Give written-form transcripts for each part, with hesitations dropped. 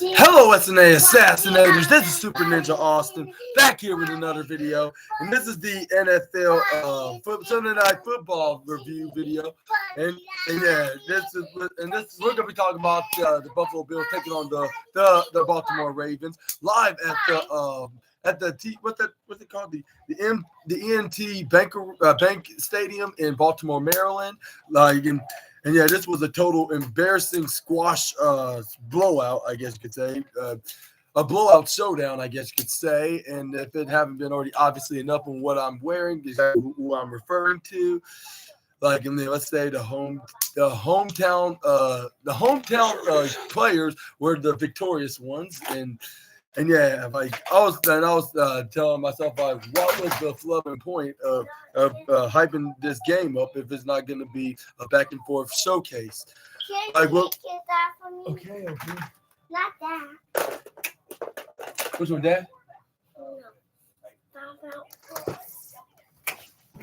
Hello, SNA Assassinators. This is Super Ninja Austin back here with another video, and this is the NFL Sunday Night Football review video. And yeah, this is we're gonna be talking about the Buffalo Bills taking on the Baltimore Ravens live at the what's it called, the ENT Bank Stadium in Baltimore, Maryland. And yeah, this was a total embarrassing squash blowout, I guess you could say. A blowout showdown, I guess you could say. And if it haven't been already obviously enough on what I'm wearing, is who I'm referring to. And then let's say the hometown players were the victorious ones. And yeah, I was telling myself, what was the flubbing point of hyping this game up if it's not going to be a back and forth showcase? Can you get that for me? Okay. Not that. Which one, Dad? No.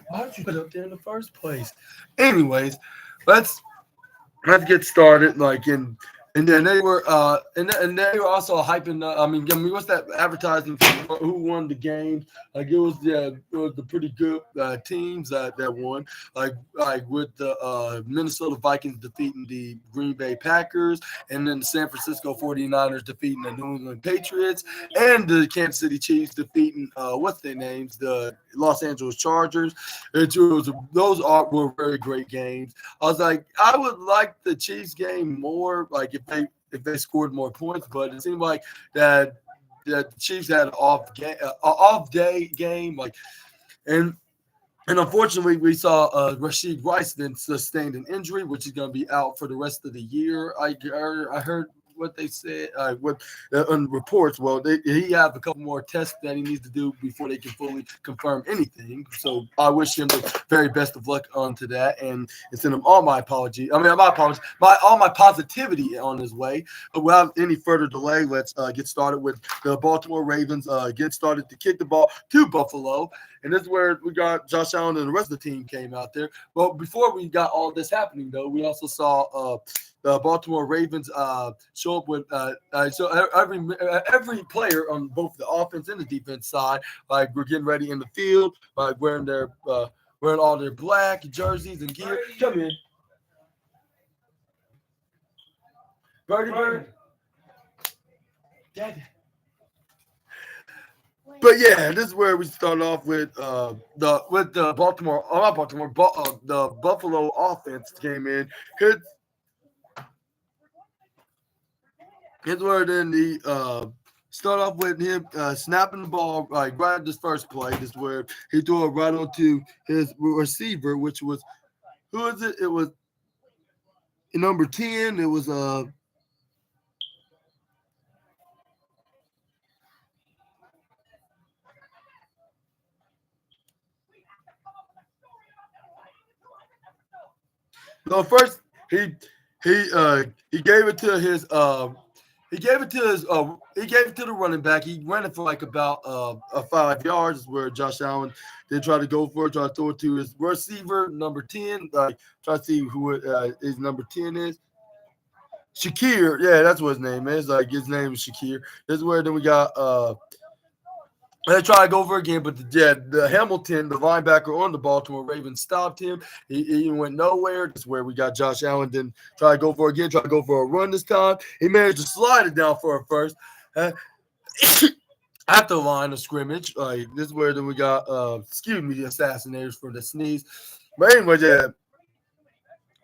Why did you put it up there in the first place? Anyways, let's get started. And then they were and they were also hyping. I mean, what's that advertising for who won the game? It was the pretty good teams that won. Like with the Minnesota Vikings defeating the Green Bay Packers, and then the San Francisco 49ers defeating the New England Patriots, and the Kansas City Chiefs defeating what's their names, the Los Angeles Chargers. Were very great games. I was like, I would like the Chiefs game more, if they scored more points, but it seemed like that the Chiefs had an off day game, and unfortunately we saw Rashid Rice then sustained an injury, which is going to be out for the rest of the year. I heard what they said on reports. Well, he have a couple more tests that he needs to do before they can fully confirm anything. So I wish him the very best of luck onto that, and send him all my apologies. All my positivity on his way. But without any further delay, let's get started with the Baltimore Ravens. Get started to kick the ball to Buffalo, and this is where we got Josh Allen and the rest of the team came out there. Well, before we got all this happening, though, we also saw the Baltimore Ravens show up with so every player on both the offense and the defense side, we're getting ready in the field, wearing all their black jerseys and gear. Come in, Birdie. Dad. But yeah, this is where we start off with the Buffalo offense came in. Here's where then start off with him snapping the ball right at this first play. This is where he threw it right onto his receiver, which was, who is it? It was number 10. It was no, first he gave it to his he gave it to the running back. He ran it for about 5 yards, where Josh Allen did try to go for it, try to throw it to his receiver, number 10. Try to see who his number 10 is. Shakir. Yeah, that's what his name is. His name is Shakir. This is where then we got they try to go over again, but the Hamilton, the linebacker on the Baltimore Ravens, stopped him. He went nowhere. That's where we got Josh Allen. Then try to go for it again, try to go for a run this time. He managed to slide it down for a first. At the line of scrimmage. This is where then we got, the assassinators for the sneeze. But anyway, yeah.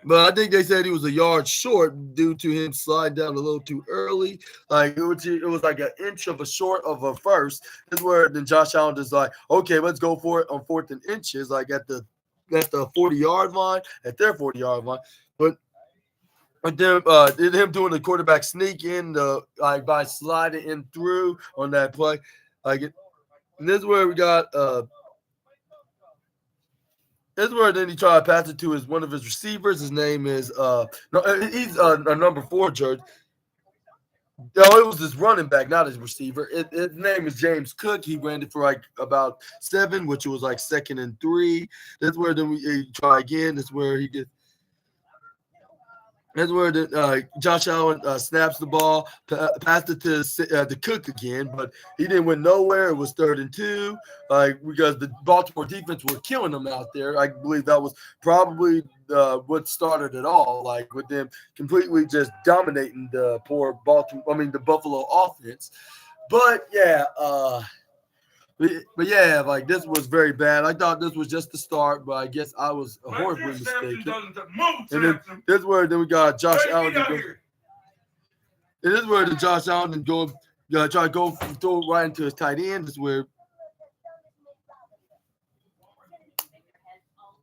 But I think they said he was a yard short due to him sliding down a little too early. It was like an inch of a short of a first. That's where then Josh Allen is like, okay, let's go for it on 4th and inches, at the 40-yard line, at their 40-yard line. But then him doing the quarterback sneak in by sliding in through on that play. And this is where we got this is where then he tried to pass it to one of his receivers. His name is he's a number 4 jersey. No, it was his running back, not his receiver. His name is James Cook. He ran it for about 7, which was 2nd and 3. That's where then we try again. That's where he did. That's where Josh Allen snaps the ball, passed it to Cook again, but he didn't win nowhere. It was 3rd and 2, because the Baltimore defense were killing them out there. I believe that was probably what started it all, like with them completely just dominating the the Buffalo offense. But yeah, but yeah, like this was very bad. I thought this was just the start, but I guess I was horribly mistaken. And then then we got Josh Allen. And this is where the Josh Allen and try to go throw right into his tight end. This is where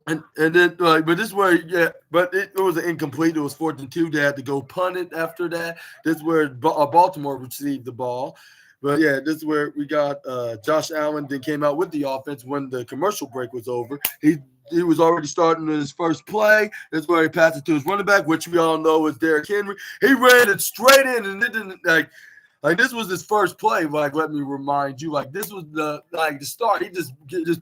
and then but this is where but it was an incomplete. It was 4th and 2. They had to go punt it after that. This is where Baltimore received the ball. But yeah, this is where we got Josh Allen then came out with the offense when the commercial break was over. He was already starting his first play. That's where he passed it to his running back, which we all know is Derrick Henry. He ran it straight in, and it didn't like this was his first play. Like, let me remind you, like this was the start. He just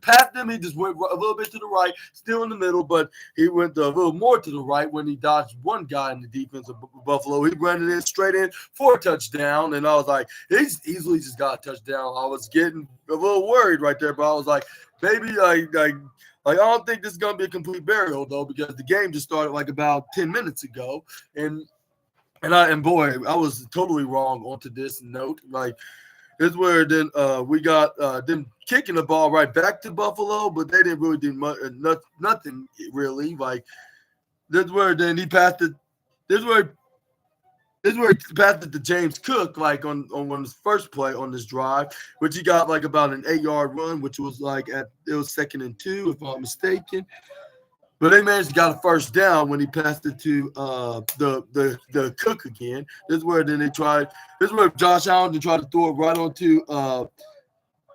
passed him. He just went a little bit to the right, still in the middle, but he went a little more to the right when he dodged one guy in the defense of Buffalo. He ran it in straight in for a touchdown, and I was like, he's easily just got a touchdown. I was getting a little worried right there, but I was like, maybe I don't think this is gonna be a complete burial though, because the game just started like about 10 minutes ago, and boy, I was totally wrong onto this note. Like, this is where then we got them kicking the ball right back to Buffalo, but they didn't really do nothing really. Like, this is where then he passed it. This is where he passed it to James Cook, like on his first play on this drive, which he got like about an 8-yard run, which was like it was 2nd and 2, if I'm not mistaken. But they managed to get a first down when he passed it to the Cook again. This is where then they tried. This is where Josh Allen tried to throw it right onto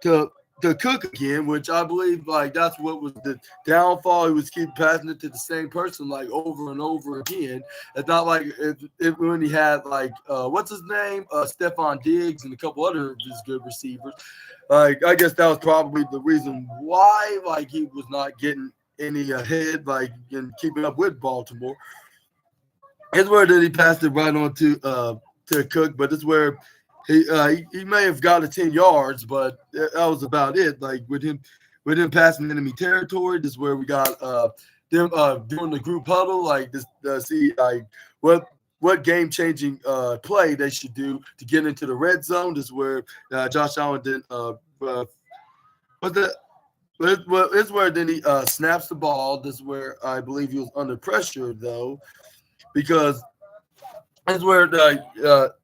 to Cook again, which I believe like that's what was the downfall. He was keep passing it to the same person like over and over again. It's not like if when he had like what's his name, Stephon Diggs and a couple other of his good receivers. Like I guess that was probably the reason why like he was not getting any ahead, like in keeping up with Baltimore. It's where then he passed it right on to Cook, but it's where he may have got 10 yards, but that was about it. Like with him passing enemy territory, this is where we got them doing the group huddle, like this see like what game changing play they should do to get into the red zone. This is where Josh Allen did it's where then he snaps the ball. This is where I believe he was under pressure though, because that's where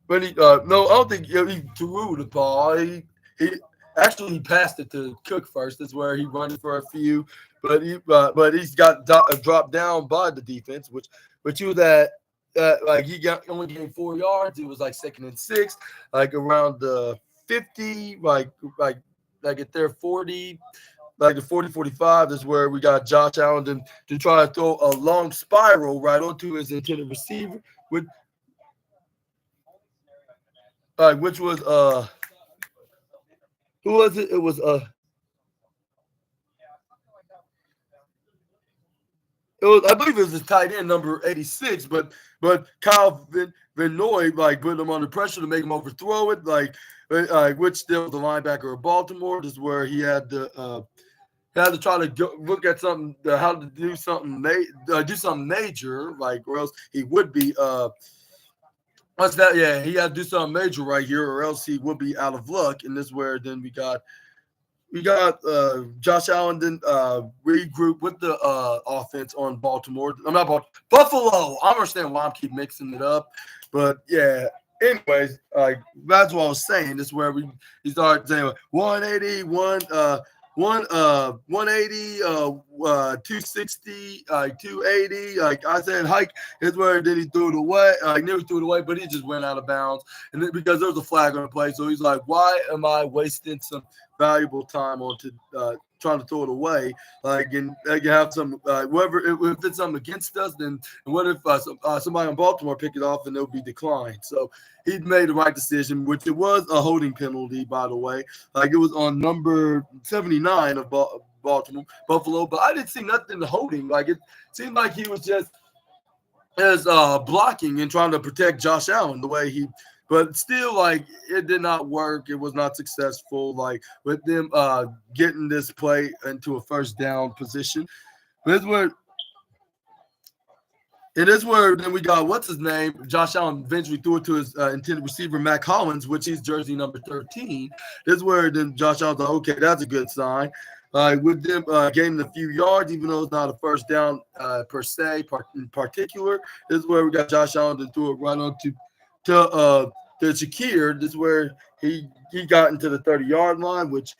when he no, I don't think he threw the ball. He actually passed it to Cook first. That's where he running for a few, but he's got dropped down by the defense, which he was at. Like he only gained 4 yards. It was like 2nd and 6, like around the 50, like at their 40. Like the 40-45 is where we got Josh Allen to try to throw a long spiral right onto his intended receiver, which was who was it? It was I believe it was his tight end number 86, but Kyle Van Noy like put him under pressure to make him overthrow it, which still was the linebacker of Baltimore. This is where he had to try to look at something, how to do something, do something major, like, or else he would be. What's that? Yeah, he had to do something major right here, or else he would be out of luck. And this is where then we got Josh Allen then regroup with the offense on Baltimore. I'm not Buffalo. I understand why I keep mixing it up, but yeah. Anyways, that's what I was saying. This is where we start saying 180, 180, 260, 280. Like I said, hike is where then he threw it away. Never threw it away, but he just went out of bounds. And then because there was a flag on the play, so he's like, "Why am I wasting some valuable time on trying to throw it away? Like, and you have some whoever if it's something against us, then what if somebody in Baltimore pick it off and it'll be declined?" So he made the right decision, which it was a holding penalty, by the way. Like it was on number 79 of Buffalo, but I didn't see nothing holding. Like it seemed like he was just blocking and trying to protect Josh Allen the way he, but still, like, it did not work. It was not successful. Like, with them getting this play into a first down position. This where it is where then we got what's his name? Josh Allen eventually threw it to his intended receiver, Mac Hollins, which is jersey number 13. This is where then Josh Allen's like, okay, that's a good sign. With them gaining a few yards, even though it's not a first down per se, in particular, this is where we got Josh Allen to throw it right on to Shakir. This is where he got into the 30-yard line, which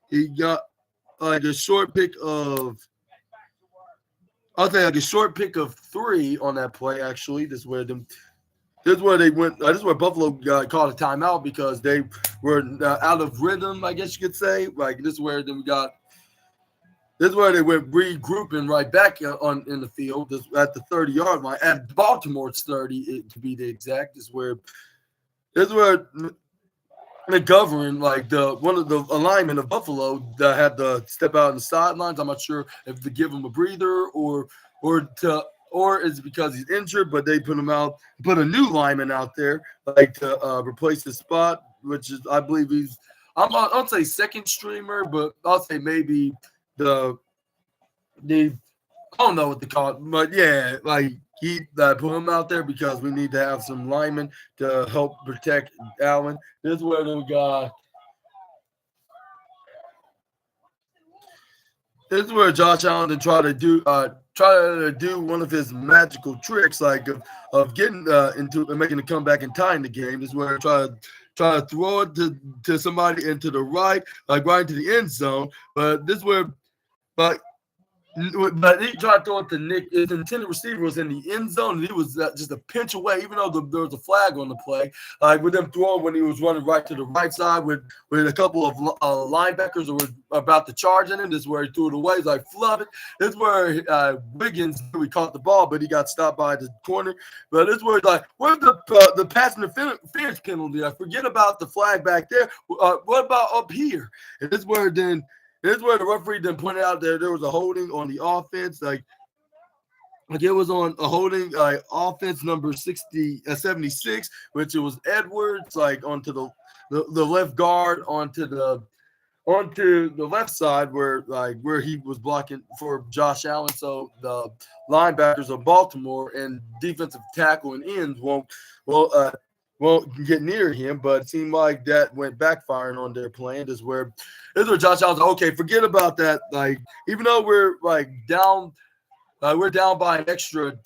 he got like a short pick of. I'll say like a short pick of 3 on that play. Actually, this is where they went. This is where Buffalo called a timeout because they were out of rhythm, I guess you could say. Like, this is where then we got. This is where they went regrouping right back in the field at the 30-yard line at Baltimore's 30 to be the exact. This is where McGovern, like one of the alignment of Buffalo, that had to step out on the sidelines. I'm not sure if to give him a breather or it's because he's injured, but they put a new lineman out there like to replace his spot, which is I believe I'll say second streamer, but I'll say maybe the I don't know what to call it, but yeah, like he put him out there because we need to have some linemen to help protect Allen. This is where we got. This is where Josh Allen try to do one of his magical tricks, like of getting into and making a comeback and tying the game. This is where try to throw it to somebody into the right, like right into the end zone. But this is where, but he tried to throw it to Nick. His intended receiver was in the end zone, and he was just a pinch away, even though there was a flag on the play. Like with them throwing when he was running right to the right side with a couple of linebackers that were about to charge in him. This is where he threw it away. He's like, fluff it. This is where Wiggins really caught the ball, but he got stopped by the corner. But this is where he's like, where's the pass interference penalty? I forget about the flag back there. What about up here? And this is where then. This is where the referee then pointed out there was a holding on the offense, like it was on a holding offense number 76, which it was Edwards, like onto the left guard onto the left side where he was blocking for Josh Allen. So the linebackers of Baltimore and defensive tackle and ends won't get near him, but it seemed like that went backfiring on their plan. This is where Josh Allen's like, okay, forget about that. Like, even though we're like down, we're down by an extra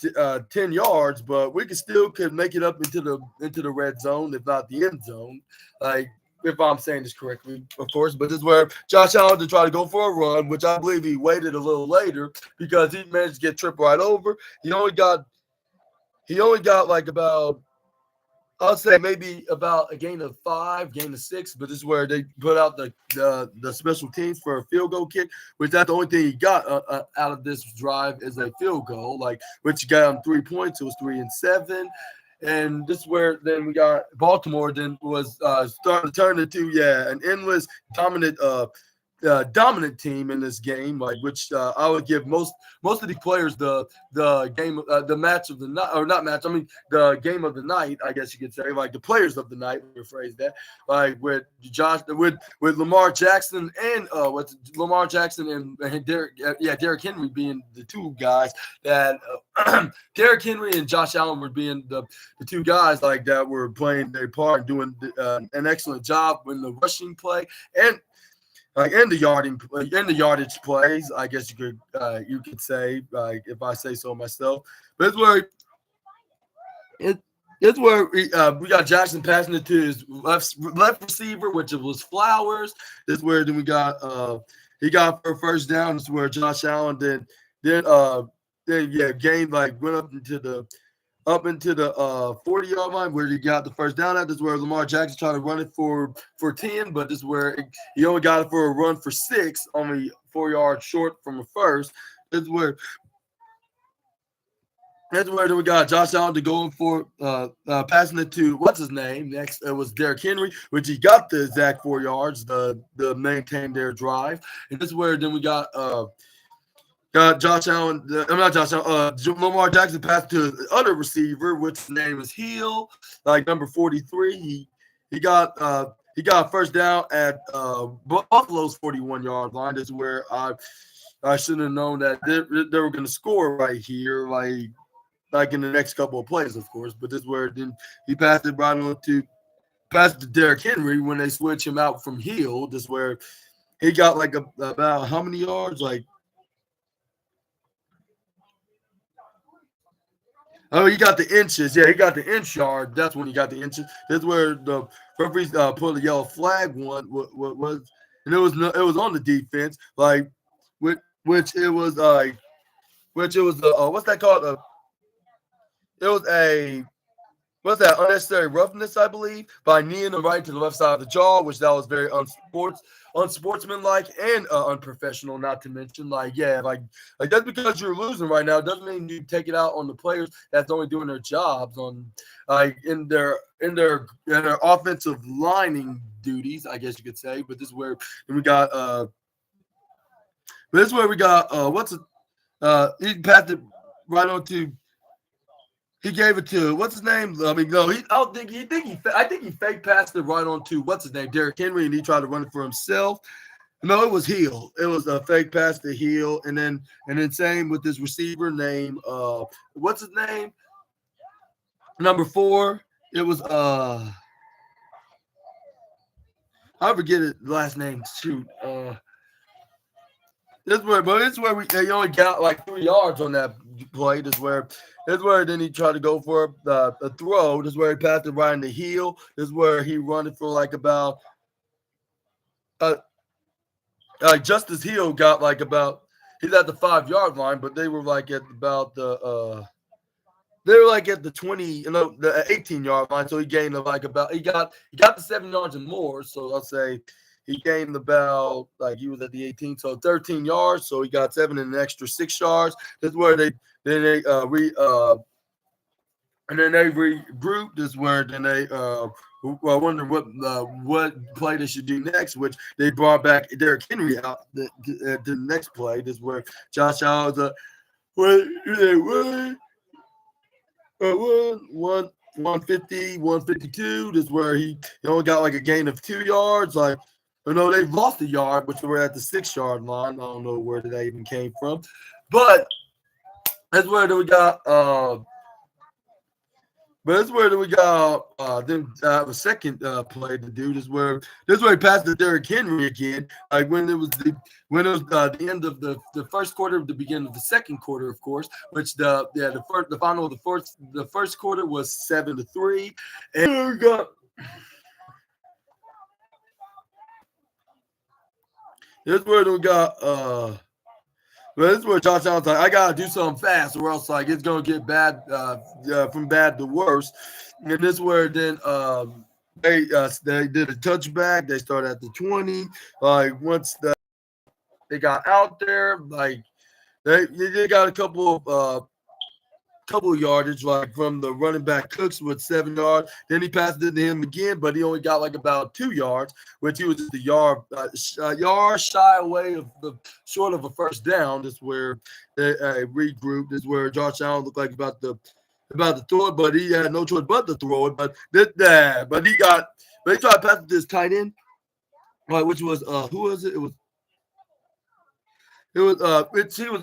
10 yards, but we could make it up into the red zone, if not the end zone. Like, if I'm saying this correctly, of course. But this is where Josh Allen to try to go for a run, which I believe he waited a little later because he managed to get tripped right over. He only got like about. I'll say maybe about a gain of 5, gain of 6, but this is where they put out the special teams for a field goal kick, which that's the only thing he got out of this drive is a field goal, like which got him 3 points. It was 3-7, and this is where then we got Baltimore. Then was starting to turn into an endless dominant team in this game, like which I would give most of the players the game, the match of the night, or not match. I mean the game of the night, I guess you could say, like the players of the night. Rephrase that, like with Lamar Jackson and Lamar Jackson and Derrick Henry being the two guys that Derrick Henry and Josh Allen were being the two guys like that were playing their part and doing an excellent job in the rushing play and. Like in the yardage plays, I guess you could say, like if I say so myself. But it's where we got Jackson passing it to his left receiver, which was Flowers. This is where then we got he got for a first down. This is where Josh Allen then gained, like went up into the 40-yard line where he got the first down at. This is where Lamar Jackson tried to run it for 10, but this is where he only got it for a run for 6, only 4 yards short from a first. This is where we got Josh Allen to go in for passing it to what's his name next. It was Derrick Henry, which he got the exact 4 yards to maintain their drive. And this is where then we got got Josh Allen. I'm not Josh Allen. Lamar Jackson passed to the other receiver, which his name is Hill, like number 43. He got first down at Buffalo's 41-yard line. This is where I should have known that they were going to score right here, like in the next couple of plays, of course. But this is where then he passed it right on to Derrick Henry when they switch him out from Hill. This is where he got like about how many yards? Like, oh, he got the inches. Yeah, he got the inch yard. That's when he got the inches. That's where the referees put a yellow flag. One was, and it was on the defense, like which it was what's that called? It was what's that, unnecessary roughness, I believe, by kneeing him right to the left side of the jaw, which that was very unsportsmanlike and unprofessional. Not to mention, like that's because you're losing right now doesn't mean you take it out on the players that's only doing their jobs on in their offensive lining duties, I guess you could say. But this is where we got he passed it right on to. He gave it to what's his name? I mean, no, I think he fake passed it right on to what's his name, Derrick Henry, and he tried to run it for himself. No, it was Hill. It was a fake pass to Hill, and then same with this receiver name. What's his name? Number 4. It was I forget it last name. Shoot. This where they only got like 3 yards on that play. This where then he tried to go for a throw. This is where he passed it right in the heel. This is where he run it for like about Justice Hill got like about he's at the 5-yard line, but they were like at about the 20, the 18-yard line. So he gained like about he got the 7 yards and more. So I'll say he gained about he was at the 18, so 13 yards. So he got 7 and an extra 6 yards. That's where they regrouped. This is where then they wonder what play they should do next, which they brought back Derrick Henry out the next play. This is where Josh Allen 150, 152. This is where he only got like a gain of 2 yards. They lost a yard, which were at the 6-yard line. I don't know where that even came from, but that's where we got. But that's where we got a second play to do. This is where he passed to Derrick Henry again. Like when it was the end of the first quarter, the beginning of the second quarter, of course. Which the final of the first quarter was 7-3, and we got. This is where we got. But this is where Josh Allen's like, I gotta do something fast, or else it's gonna get bad from bad to worse. And this is where then they did a touchback. They started at the 20. Once they got out there, they got a couple of yardage from the running back Cooks with 7 yards. Then he passed it to him again, but he only got about 2 yards, which he was just a yard shy away short of a first down. This is where they regrouped. This is where Josh Allen looked like about to throw it, but he had no choice but to throw it. But he tried to pass it to his tight end, which was who was it? He was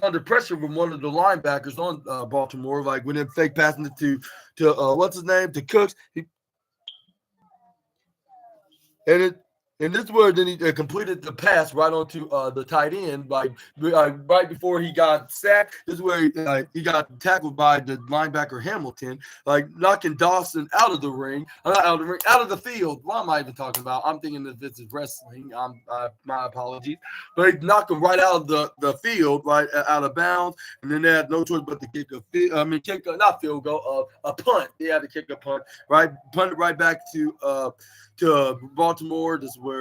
under pressure from one of the linebackers on Baltimore, when they fake passing it to what's his name, to Cooks. And this is where then he completed the pass right onto the tight end, right before he got sacked. This is where he got tackled by the linebacker Hamilton, knocking Dawson out of the ring, out of the field. What am I even talking about? I'm thinking that this is wrestling. My apologies, but he knocked him right out of the field, right out of bounds, and then they had no choice but to kick a punt. They had to kick a punt, right, punt it right back to Baltimore. This is where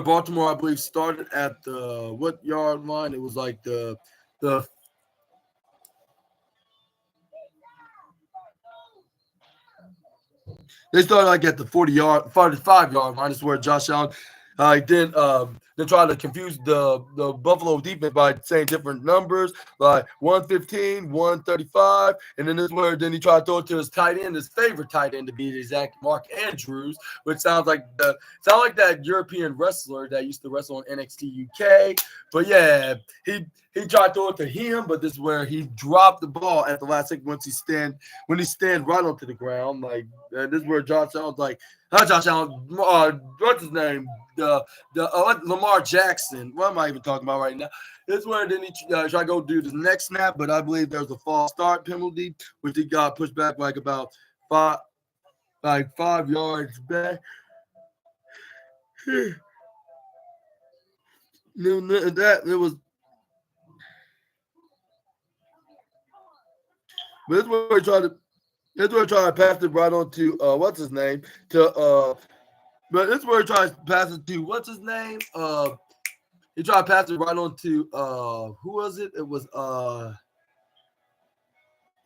Baltimore, I believe, started at the what yard line? It was the they started at the 45-yard line. This is where Josh Allen then to try to confuse the Buffalo defense by saying different numbers, like 115, 135, and then this is where then he tried to throw it to his tight end, his favorite tight end to be the exact Mark Andrews, which sounds like that European wrestler that used to wrestle in NXT UK. But yeah, he tried to throw it to him, but this is where he dropped the ball at the last second when he stand right onto the ground. Like this is where Josh Allen's like, not Josh Allen, what's his name? Lamar Jackson. What am I even talking about right now? This is where then he tried to go do the next snap, but I believe there was a false start penalty, which he got pushed back like about 5 yards back. That it was. But this is where he tried to. This is where he tried to pass it right on to what's his name to But this is where he tries to pass it to what's his name? He tried to pass it right on to who was it? It was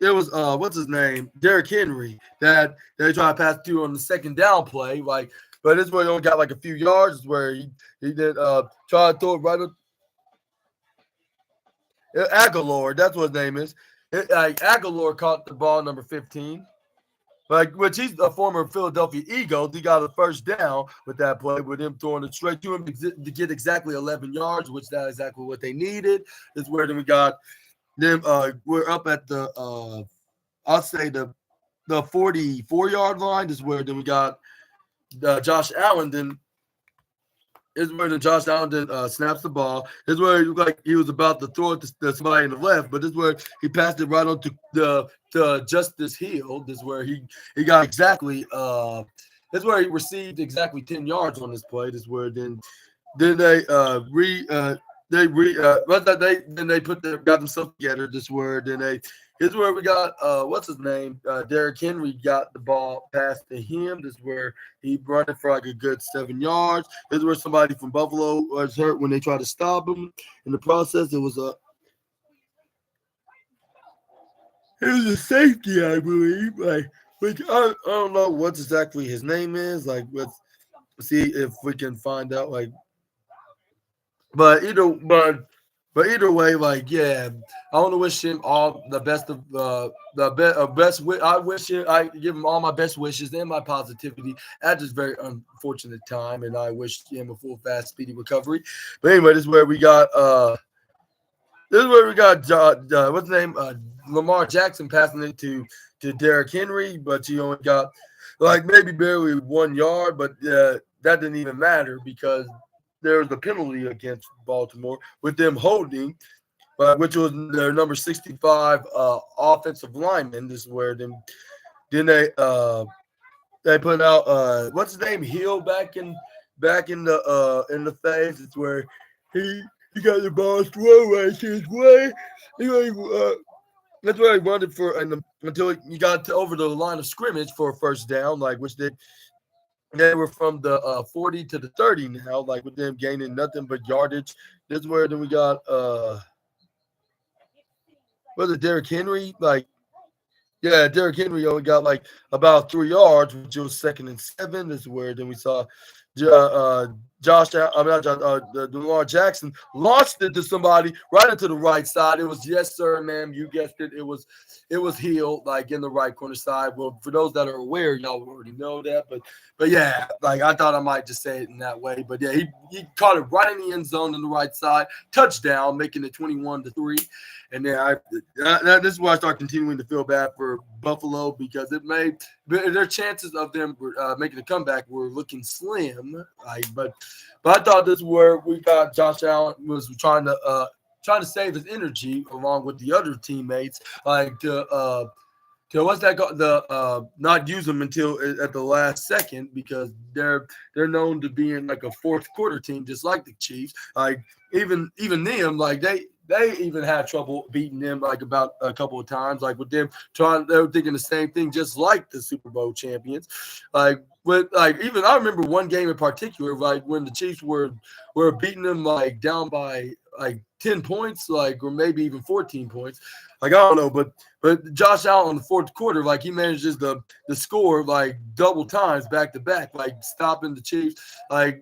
what's his name? Derrick Henry that they tried to pass it to on the second down play. Like, but this is where he only got like a few yards. Is where he did try to throw it right on Aguilar. That's what his name is. Aguilar caught the ball, number 15. Which he's a former Philadelphia Eagle. He got a first down with that play, with him throwing it straight to him to get exactly 11 yards, which that's exactly what they needed. Is where then we got them. We're up at the I'll say the 44-yard line. Is where then we got Josh Allen. Then is where the Josh Allen then snaps the ball. This is where it looked like he was about to throw it to somebody in the left, but this is where he passed it right on to Justice Hill. This is where he got exactly this is where he received exactly 10 yards on this play. This is where then they got themselves together. This is where then here's where we got what's his name? Derrick Henry got the ball passed to him. This is where he brought it for like a good 7 yards. This is where somebody from Buffalo was hurt when they tried to stop him. In the process, it was a safety, I believe. Which I don't know what exactly his name is. Like, let's see if we can find out. But either way, like, yeah, I want to wish him all the best of best. I wish him, I give him all my best wishes and my positivity at this very unfortunate time, and I wish him a full, fast, speedy recovery. But anyway, this is where we got what's his name? Lamar Jackson passing it to Derrick Henry, but he only got like maybe barely 1 yard, but that didn't even matter because there was a penalty against Baltimore with them holding, which was their number 65 offensive lineman. This is where then they put out what's his name, Hill back in the phase. It's where he got the ball thrown right his way. That's where he wanted for until he got over the line of scrimmage for a first down, like which they were from the 40 to the 30 now, like with them gaining nothing but yardage. This is where then we got was it Derrick Henry? Derrick Henry only got like about 3 yards, which was 2nd and 7. This is where then we saw Lamar Jackson launched it to somebody right into the right side. It was, yes, sir, ma'am, you guessed it. It was Hill, like in the right corner side. Well, for those that are aware, y'all already know that. But yeah, like I thought I might just say it in that way. But yeah, he caught it right in the end zone on the right side, touchdown, making it 21-3. And then this is why I start continuing to feel bad for Buffalo, because their chances of them making a comeback were looking slim. But I thought this is where we got Josh Allen was trying to save his energy along with the other teammates, to not use them until at the last second, because they're known to be in like a fourth quarter team, just like the Chiefs. Like even them, like they even had trouble beating them like about a couple of times, like with them they were thinking the same thing, just like the Super Bowl champions. Even I remember one game in particular, like when the Chiefs were beating them like down by like 10 points, like, or maybe even 14 points. Like, I don't know, but Josh Allen in the fourth quarter, like he manages the score like double times back to back, like stopping the Chiefs. Like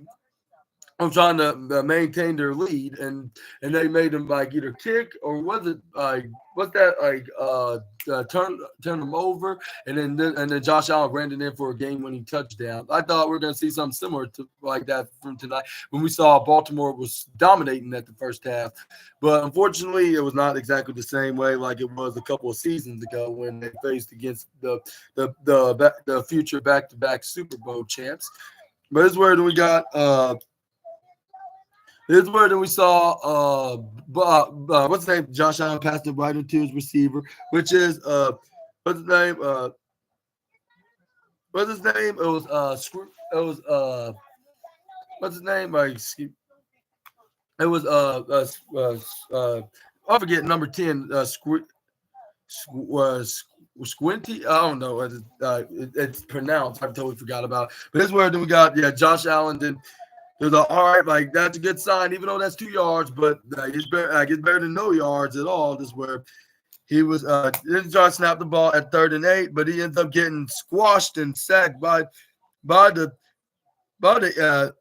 I'm trying to maintain their lead, and they made them like either kick or was it like what's that like turn them over, and then Josh Allen ran it in for a game-winning touchdown. I thought we were going to see something similar to like that from tonight when we saw Baltimore was dominating at the first half, but unfortunately it was not exactly the same way like it was a couple of seasons ago when they faced against the future back-to-back Super Bowl champs. But it's where we got This is where then we saw what's his name? Josh Allen passed it right into his receiver, which is what's his name? What's his name? It was it was what's his name? It was I forget number 10 was Squinty. I don't know what it's pronounced. I totally forgot about it. But this is where then we got Josh Allen. Then there's all right, like that's a good sign, even though that's 2 yards, but it's better than no yards at all. This is where he was didn't try to snap the ball at 3rd and 8, but he ends up getting squashed and sacked by the by the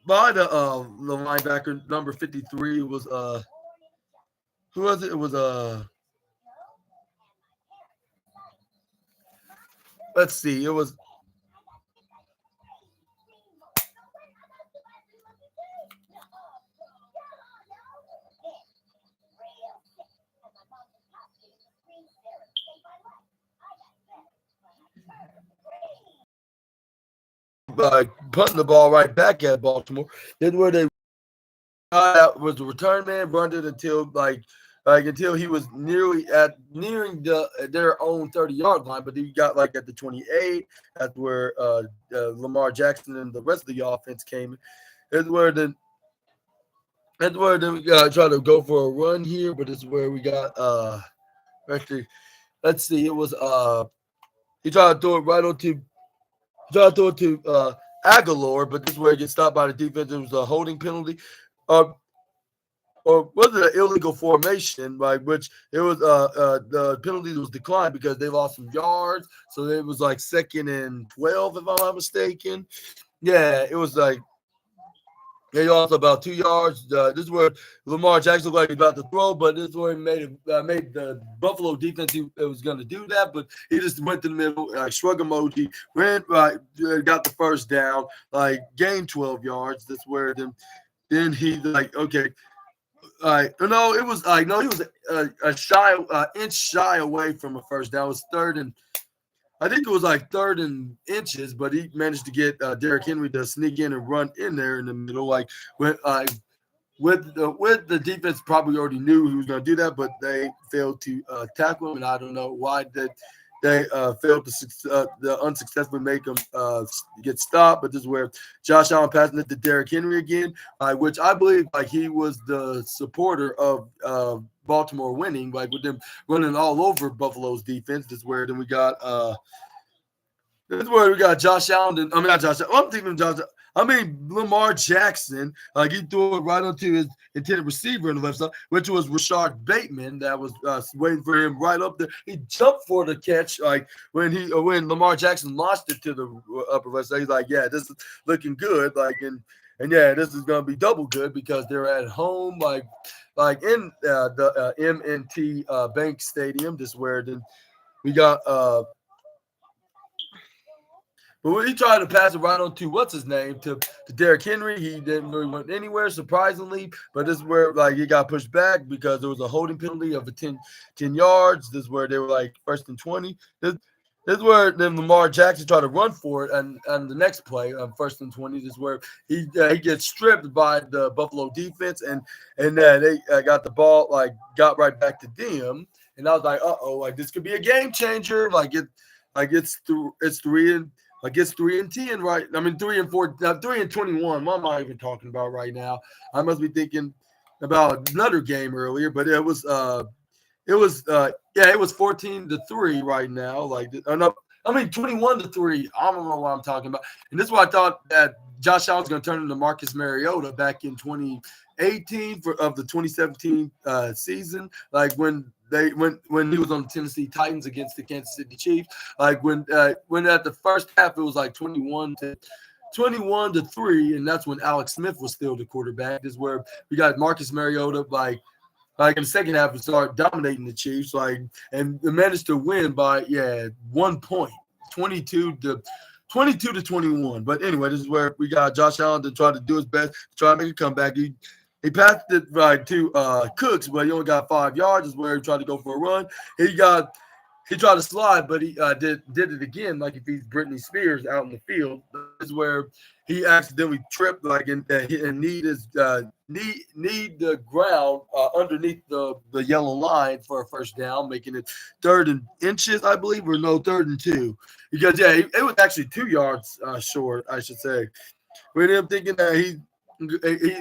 the linebacker number 53 was who was it? It was let's see, it was punting the ball right back at Baltimore. Then where they was the return man, run it until until he was nearing their own 30-yard line, but he got like at the 28. That's where Lamar Jackson and the rest of the offense came in. That's where then we try to go for a run here, but it's where we got actually let's see, it was he tried to throw it right onto tried to throw it to Aguilar, but this is where he gets stopped by the defense. It was a holding penalty. Uh, or was it an illegal formation, like which it was the penalty was declined because they lost some yards. So it was like 2nd and 12, if I'm not mistaken. Yeah, it was like they lost about 2 yards. This is where Lamar Jackson looked like he was about to throw, but this is where he made the Buffalo defense. It was going to do that, but he just went to the middle, like shrug emoji, ran right, got the first down, like gained 12 yards. That's where then he like okay. No, it was no, he was a inch shy away from a first down. It was 3rd and I think it was like 3rd and inches, but he managed to get Derrick Henry to sneak in and run in there in the middle. Like with the defense probably already knew he was going to do that, but they failed to tackle him, and I don't know why they failed to unsuccessfully make him get stopped. But this is where Josh Allen passing it to Derrick Henry again, which I believe like he was the supporter of Baltimore winning, like with them running all over Buffalo's defense. This is where then we got Josh Allen. I mean not Josh Allen. I'm thinking Josh. I mean Lamar Jackson. Like he threw it right onto his intended receiver on the left side, which was Rashard Bateman. That was waiting for him right up there. He jumped for the catch. Like when Lamar Jackson launched it to the upper left side, he's like, yeah, this is looking good. Like and yeah, this is gonna be double good because they're at home. Like in the M&T Bank Stadium. This is where then we got but when he tried to pass it right on to what's his name to Derrick Henry, he didn't really went anywhere, surprisingly. But this is where like he got pushed back because there was a holding penalty of 10 yards. This is where they were like 1st and 20. This is where then Lamar Jackson tried to run for it, and the next play, 1st and 20, this is where he gets stripped by the Buffalo defense, and they got the ball, like got right back to them, and I was like, like this could be a game changer, it's 3-10, right? I mean 3-4, 3-21. What am I even talking about right now? I must be thinking about another game earlier, but it was 14-3 right now. Like, no, I mean 21-3. I don't know what I'm talking about. And this is why I thought that Josh Allen was going to turn into Marcus Mariota back in 2018 of the 2017 season. Like when he was on the Tennessee Titans against the Kansas City Chiefs. Like when at the first half it was like 21 21-3, and that's when Alex Smith was still the quarterback. This is where we got Marcus Mariota like in the second half, we started dominating the Chiefs, and they managed to win by 1 point, 22-21. But anyway, this is where we got Josh Allen to try to do his best, to try to make a comeback. He passed it to Cooks, but he only got 5 yards. This is where he tried to go for a run. He tried to slide, but he did it again, like if he's Britney Spears out in the field. This is where he accidentally tripped, and need the ground underneath the yellow line for a first down, making it 3rd and inches, I believe, or no, 3rd and 2. Because it was actually 2 yards short, I should say. With him thinking that he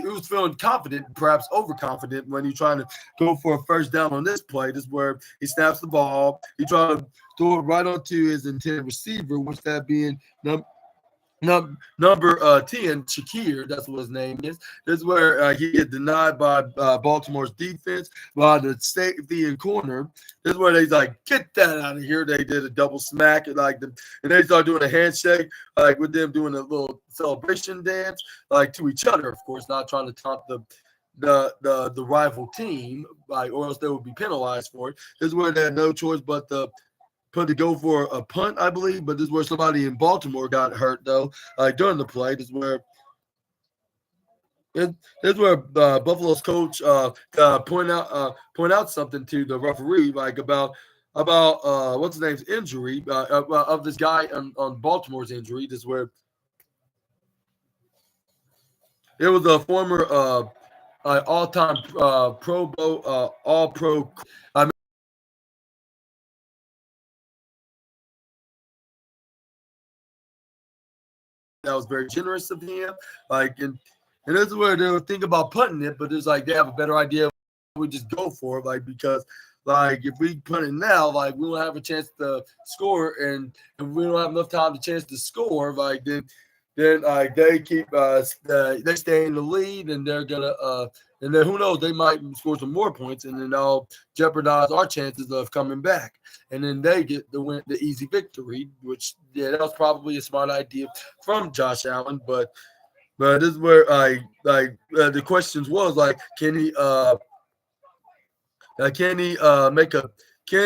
was feeling confident, perhaps overconfident, when he's trying to go for a first down on this play. This is where he snaps the ball. He tried to throw it right onto his intended receiver, which that being number 10, Shakir. That's what his name is. This is where he get denied by Baltimore's defense, by the safety and corner. This is where they's like, get that out of here. They did a double smack, and they start doing a handshake, with them doing a little celebration dance, to each other, of course, not trying to taunt the rival team, or else they would be penalized for it. This is where they had no choice but to go for a punt, I believe. But this is where somebody in Baltimore got hurt, though, during the play. This is where Buffalo's coach point out something to the referee, about what's his name's injury, of this guy on Baltimore's injury. This is where it was a former all-time Pro Bowl, All-Pro. That was very generous of him. And this is where they would think about punting it, but it's they have a better idea. We just go for it, because if we punt it now, we won't have a chance to score, and if we don't have enough time to score, then they keep they stay in the lead, and they're gonna and then who knows, they might score some more points, and then they'll jeopardize our chances of coming back, and then they get the easy victory. Which that was probably a smart idea from Josh Allen, but this is where the questions was can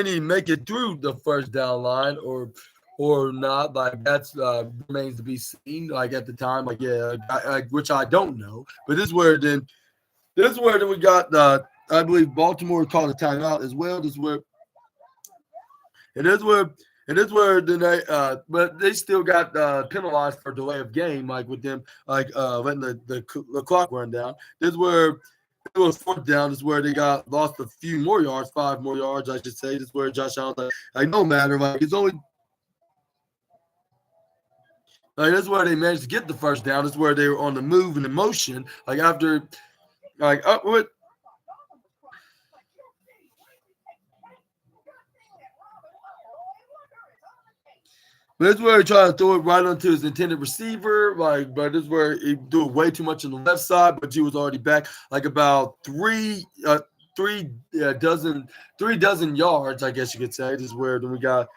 he make it through the first down line or not? That's remains to be seen. At the time, which I don't know. But this is where we got. I believe Baltimore called a timeout as well. This is where then but they still got penalized for delay of game, with them letting the clock run down. This is where it was 4th down. This is where they lost a few more yards, 5 more yards, I should say. This is where Josh Allen's no matter, it's only. That's where they managed to get the first down. That's where they were on the move and the motion. After, upward. But this is where he tried to throw it right onto his intended receiver. But this is where he threw it way too much on the left side. But he was already back about three dozen yards, I guess you could say. This is where then we got.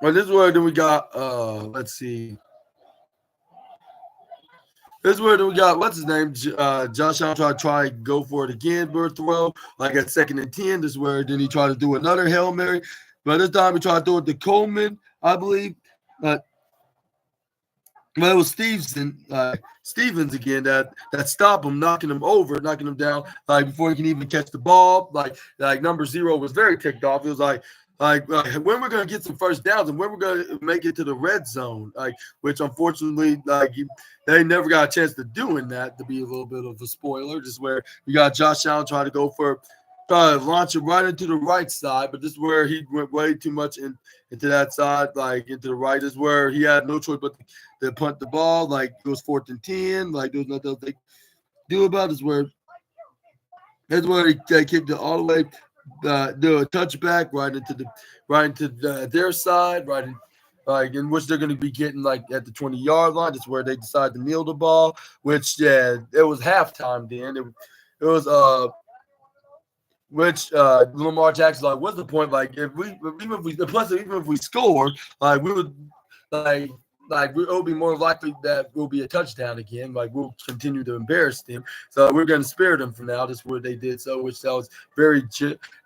Well, this is where then we got. Let's see. This is where then we got, what's his name? Josh Allen tried to go for it again, bird throw, at 2nd and 10. This is where then he tried to do another Hail Mary. But this time he tried to throw it to Coleman, I believe. But it was Stevens again that stopped him, knocking him down, before he can even catch the ball. Number 0 was very ticked off. It was when we're going to get some first downs and when we're going to make it to the red zone, which unfortunately, they never got a chance to doing that, to be a little bit of a spoiler. Just where we got Josh Allen trying to launch it right into the right side, but this is where he went way too much into that side, into the right. This is where he had no choice but to punt the ball. It was 4th and 10. There was nothing else they could do about it. That's where they kicked it all the way. Do a touchback right into their side, in which they're going to be getting at the 20-yard line. That's where they decide to kneel the ball. Which it was halftime. Then it was which Lamar Jackson's what's the point? Even if we scored, we would like it'll be more likely that will be a touchdown again. Like we'll continue to embarrass them. So we're going to spare them for now. That's what they did. So which that was very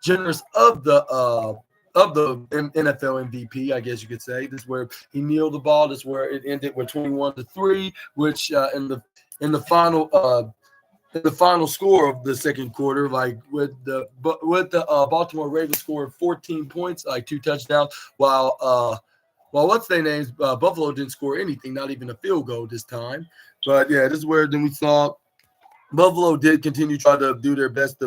generous of the NFL MVP, I guess you could say. This is where he kneeled the ball. This is where it ended with 21-3, which in the final score of the second quarter, like with the Baltimore Ravens scored 14 points, like 2 touchdowns, while what's their names Buffalo didn't score anything, not even a field goal this time. But yeah, this is where then we saw Buffalo did continue to try to do their best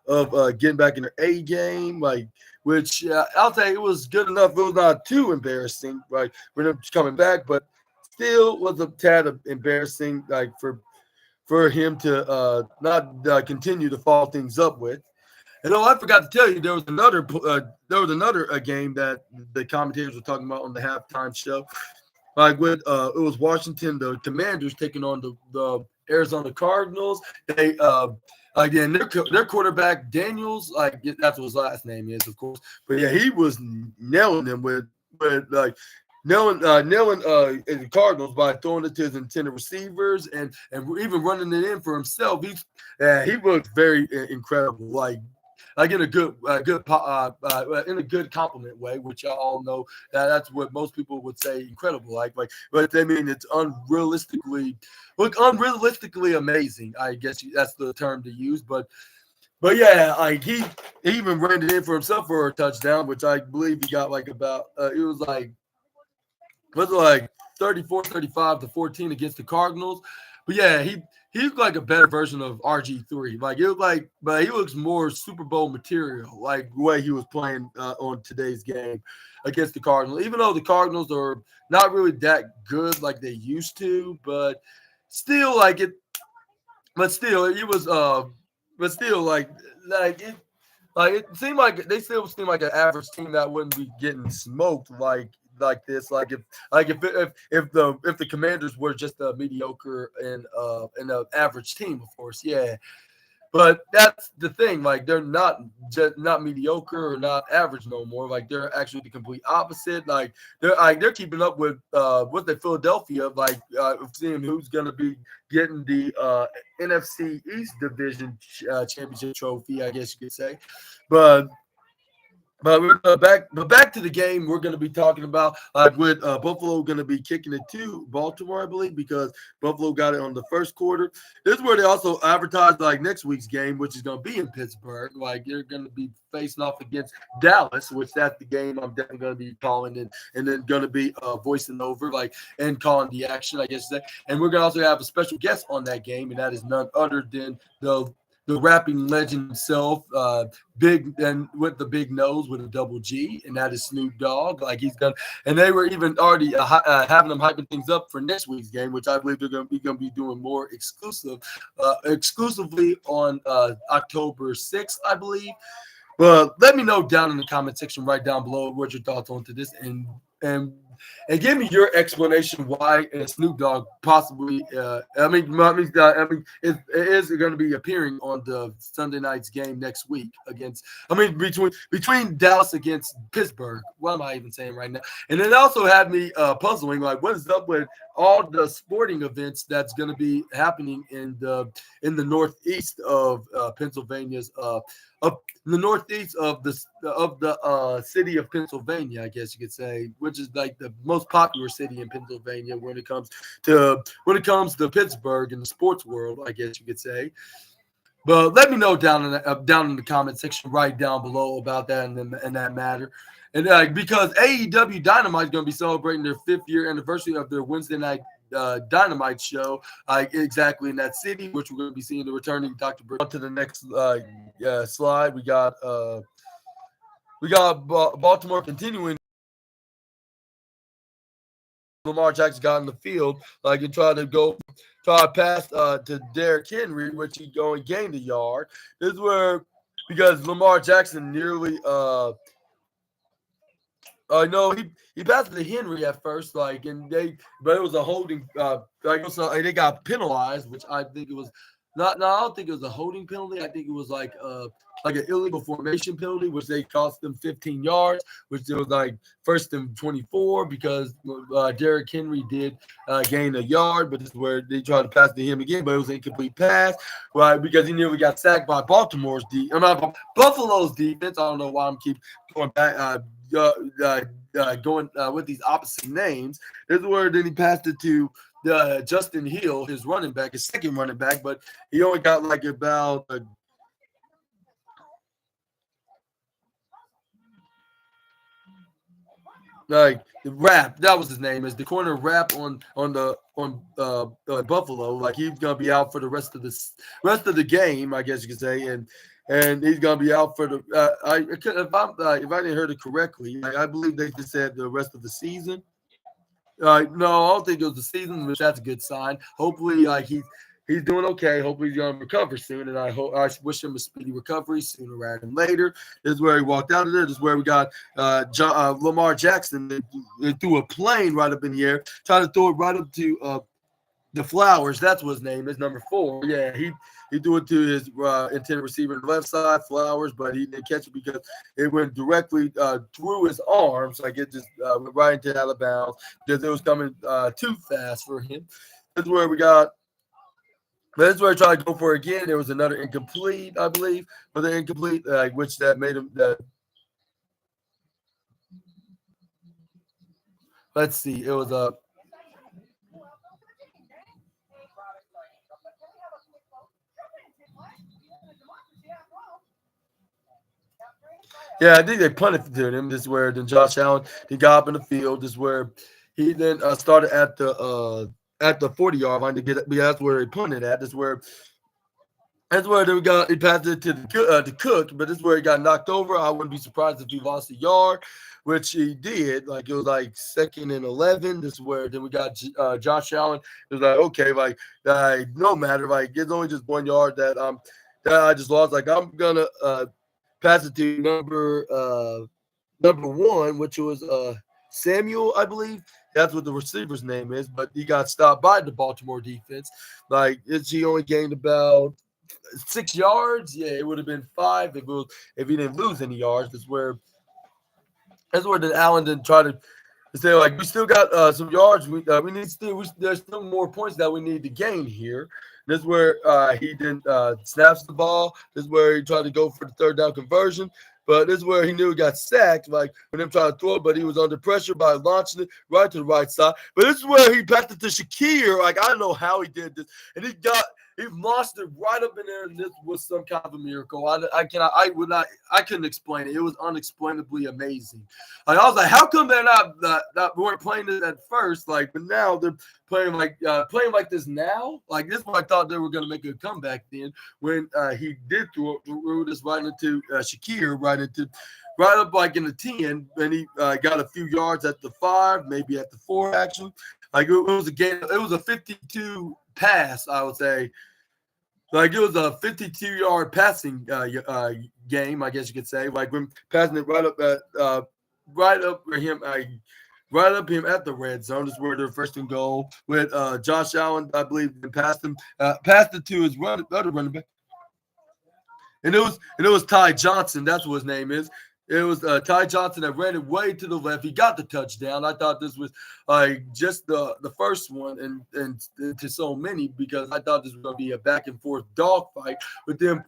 of getting back in their A game, like which I'll say it was good enough. It was not too embarrassing, right? When them coming back, but still was a tad of embarrassing, like for him to not continue to follow things up with. And I forgot to tell you there was another game that the commentators were talking about on the halftime show. Like with it was Washington, the Commanders taking on the Arizona Cardinals. They again their quarterback Daniels, like that's what his last name is, of course. But yeah, he was nailing them with like nailing the Cardinals by throwing it to his intended receivers and even running it in for himself. He looked very incredible. Like in a good in a good compliment way, which y'all all know that's what most people would say incredible. But they mean it's unrealistically amazing. I guess that's the term to use. But yeah, like he even ran it in for himself for a touchdown, which I believe he got like about it was like 34-35 against the Cardinals. But yeah, he looked like a better version of RG3. Like it looked like, but he looks more Super Bowl material, like the way he was playing on today's game against the Cardinals. Even though the Cardinals are not really that good like they used to, but still like it. But still, it was but still like it. Like it seemed like they still seem like an average team that wouldn't be getting smoked like this. Like if the Commanders were just a mediocre and an average team, of course, yeah. But that's the thing. Like they're not mediocre or not average no more. Like they're actually the complete opposite. Like they're keeping up with the Philadelphia. Like seeing who's gonna be getting the NFC East Division championship trophy, I guess you could say. But back to the game. We're going to be talking about with Buffalo going to be kicking it to Baltimore, I believe, because Buffalo got it on the first quarter. This is where they also advertised like next week's game, which is going to be in Pittsburgh. Like they're going to be facing off against Dallas, which that's the game I'm definitely going to be calling and then going to be voicing over and calling the action, I guess. And we're going to also have a special guest on that game, and that is none other than the rapping legend himself, big and with the big nose with a double G, and that is Snoop Dogg. Like he's done, and they were even already having them hyping things up for next week's game, which I believe they're going to be doing more exclusively on October 6th, I believe. But let me know down in the comment section, right down below, what your thoughts on to this, and give me your explanation why Snoop Dogg possibly. It is going to be appearing on the Sunday night's game next week between Dallas against Pittsburgh. What am I even saying right now? And it also had me puzzling, like what is up with all the sporting events that's going to be happening in the northeast of Pennsylvania's the northeast of the city of Pennsylvania, I guess you could say, which is like the most popular city in Pennsylvania when it comes to Pittsburgh in the sports world, I guess you could say. But let me know down in the comment section, right down below about that and that matter. And because AEW Dynamite is going to be celebrating their 5th year anniversary of their Wednesday night Dynamite show, exactly in that city, which we're going to be seeing the returning Dr. Britt. On to the next slide, we got Baltimore continuing. Lamar Jackson got in the field, and try to pass to Derrick Henry, which he gained a yard. This is where, because Lamar Jackson nearly no, he passed it to Henry at first, but it was a holding. They got penalized, which I think it was. Not, no, I don't think it was a holding penalty. I think it was like an illegal formation penalty, which they cost them 15 yards, which it was like first and 24 because Derrick Henry did gain a yard, but this is where they tried to pass to him again, but it was an incomplete pass, right? Because he nearly got sacked by not Buffalo's defense. I don't know why I'm keep going back, going with these opposite names. This is where then he passed it to Justin Hill, his running back, his second running back, but he only got like about like the rap, that was his name, is the corner rap on Buffalo. Like he's gonna be out for the rest of the game, I guess you could say, and he's gonna be out for the. If I didn't heard it correctly, like, I believe they just said the rest of the season. No, I don't think it was the season, which that's a good sign. Hopefully, like he's doing okay. Hopefully, he's gonna recover soon, and I wish him a speedy recovery sooner rather than later. This is where he walked out of there. This is where we got Lamar Jackson. They threw a plane right up in the air, trying to throw it right up to the Flowers. That's what his name is, number 4. Yeah, he threw it to his intended receiver on the left side, Flowers, but he didn't catch it because it went directly through his arms. Like it just went right into out of bounds because it was coming too fast for him. That's where we got. But that's where I tried to go for it again. There was another incomplete, I believe, but the incomplete, which that made him. Let's see, it was a. Yeah, I think they punted to him. This is where then Josh Allen he got up in the field. This is where he then started at the 40-yard line to get it. That's where he punted at. That's where he passed it to Cook, but this is where he got knocked over. I wouldn't be surprised if he lost a yard, which he did. Like it was like 2nd and 11. This is where then we got Josh Allen. It was like okay, no matter, like it's only just 1 yard that I just lost. Like I'm gonna pass it to number 1, which was Samuel, I believe. That's what the receiver's name is, but he got stopped by the Baltimore defense. Like he only gained about 6 yards. Yeah, it would have been 5 if he didn't lose any yards. That's where the Allen didn't try to say like we still got some yards. We need there's still more points that we need to gain here. This is where he didn't snaps the ball. This is where he tried to go for the 3rd down conversion. But this is where he knew he got sacked, like when him trying to throw it, but he was under pressure by launching it right to the right side. But this is where he passed it to Shakir. Like I don't know how he did this, and he launched it right up in there, and this was some kind of a miracle. I couldn't explain it. It was unexplainably amazing. Like I was like, how come they're not weren't playing this at first? Like, but now they're playing like this now. Like this is what I thought they were gonna make a comeback then when he did throw this right into Shakir, right up like in the 10, and he got a few yards at the 5, maybe at the 4 actually. Like it was a game. It was a 52 pass, I would say. Like it was a 52-yard passing game, I guess you could say. Like when passing it right up him at the red zone is where they're 1st and goal with Josh Allen, I believe, and passed it to his other running back. And it was Ty Johnson. That's what his name is. It was Ty Johnson that ran it way to the left. He got the touchdown. I thought this was just the first one and to so many because I thought this was going to be a back and forth dogfight with them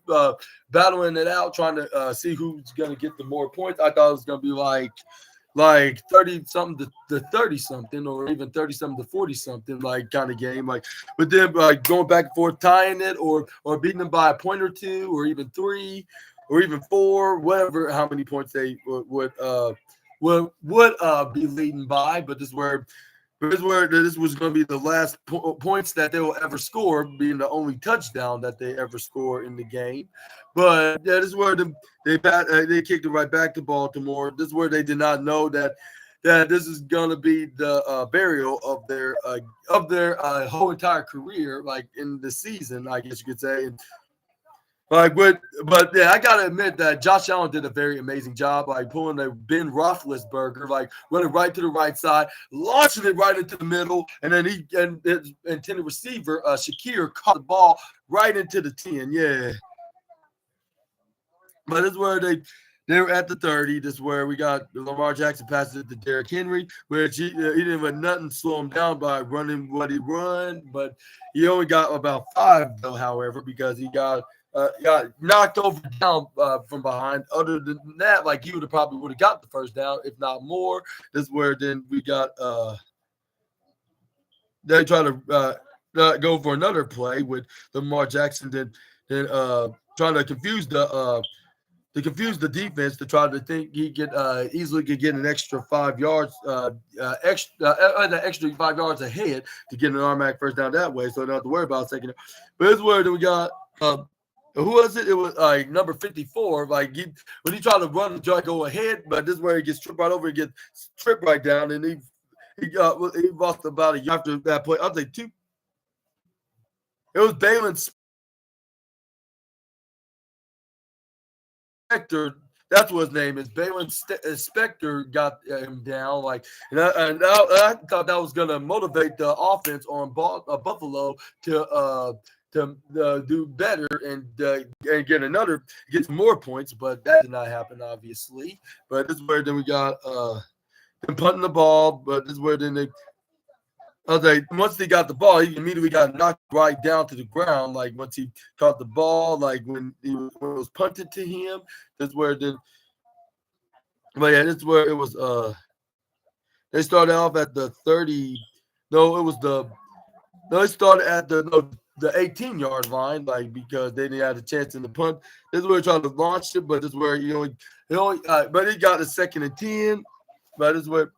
battling it out, trying to see who's going to get the more points. I thought it was going to be like 30-something to 30-something or even 30-something to 40-something like kind of game. Like with them going back and forth, tying it or beating them by a point or 2 or even 3 or even 4, whatever, how many points they would be leading by. But this was going to be the last points that they will ever score, being the only touchdown that they ever score in the game. But yeah, this is where they kicked it right back to Baltimore. This is where they did not know that this is going to be the burial of their whole entire career, like in the season, I guess you could say. But yeah, I gotta admit that Josh Allen did a very amazing job, like pulling a Ben Roethlisberger, like running right to the right side, launching it right into the middle, and then his intended receiver, Shakir, caught the ball right into the 10. Yeah, but this is where they were at the 30. This is where we got Lamar Jackson passes it to Derrick Henry, which he didn't let nothing slow him down by running what he run, but he only got about 5 though, however, because he got knocked over down from behind. Other than that, like he would have got the first down, if not more. This is where then we got they try to go for another play with Lamar Jackson, then trying to confuse the defense to try to think he could easily could get an extra 5 yards, the extra 5 yards ahead to get an automatic first down that way, so they don't have to worry about taking it. But this is where we got who was it? It was number 54. Like when he tried to run and try to go ahead, but this is where he gets tripped right over, he gets tripped right down, and he lost about a yard after that play. I'll say 2. It was Balin Spector. That's what his name is. Balin Spector got him down. Like, and I thought that was going to motivate the offense on Buffalo to do better and get some more points, but that did not happen, obviously. But this is where then we got them punting the ball, but this is where then once they got the ball, he immediately got knocked right down to the ground. Like once he caught the ball, like when it was punted to him, that's where then. But yeah, this is where it was. They started off at the 30. No, it was they started at the 18-yard line, like because they didn't have a chance in the punt. This is where he tried to launch it, but this is where but he got a 2nd and 10. But this is where